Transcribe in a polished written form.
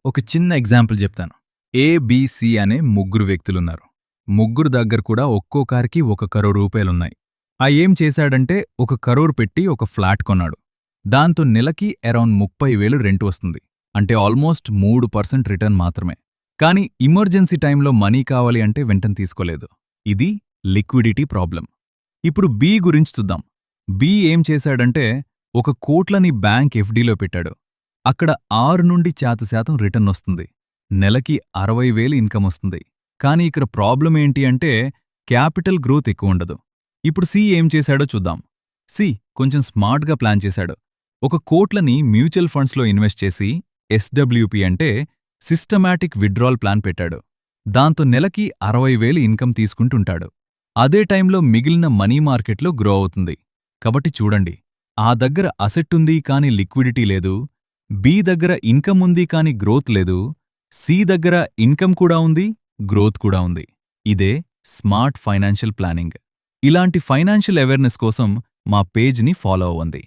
ఒక చిన్న ఎగ్జాంపుల్ చెప్తాను. ఏ, బి, సి అనే ముగ్గురు వ్యక్తులున్నారు. ముగ్గురు దగ్గర కూడా ఒక్కో కారుకి 1,00,00,000 రూపాయలున్నాయి. ఏం చేశాడంటే 1,00,00,000 పెట్టి ఒక ఫ్లాట్ కొన్నాడు. దాంతో నెలకి అరౌండ్ 30,000 రెంట్ వస్తుంది. అంటే ఆల్మోస్ట్ 3% రిటర్న్ మాత్రమే. కానీ ఎమర్జెన్సీ టైంలో మనీ కావాలి అంటే వెంటనే తీసుకోలేదు. ఇది లిక్విడిటీ ప్రాబ్లం. ఇప్పుడు బి గురించి చూద్దాం. బి ఏం చేశాడంటే 1,00,00,000ని బ్యాంక్ ఎఫ్డీలో పెట్టాడు. అక్కడ 6-7% రిటర్న్ వస్తుంది. నెలకి 60,000 ఇన్కమ్ వస్తుంది. కానీ ఇక్కడ ప్రాబ్లం ఏంటి అంటే క్యాపిటల్ గ్రోత్ ఎక్కువుండదు. ఇప్పుడు సి ఏం చేశాడో చూద్దాం. సి కొంచెం స్మార్ట్గా ప్లాన్ చేశాడు. 1,00,00,000ని మ్యూచువల్ ఫండ్స్లో ఇన్వెస్ట్ చేసి ఎస్డబ్ల్యూపీ అంటే సిస్టమాటిక్ విత్డ్రాల్ ప్లాన్ పెట్టాడు. దాంతో నెలకి 60,000 ఇన్కమ్ తీసుకుంటుంటాడు. అదే టైంలో మిగిలిన మనీ మార్కెట్లో గ్రో అవుతుంది. కాబట్టి చూడండి, ఆ దగ్గర అసెట్ ఉంది కానీ లిక్విడిటీ లేదు. బి దగ్గర ఇన్కమ్ ఉంది కానీ గ్రోత్ లేదు. సి దగ్గర ఇన్కమ్ కూడా ఉంది, గ్రోత్ కూడా ఉంది. ఇదే స్మార్ట్ ఫైనాన్షియల్ ప్లానింగ్. ఇలాంటి ఫైనాన్షియల్ అవేర్నెస్ కోసం మా పేజ్ని ఫాలో అవ్వండి.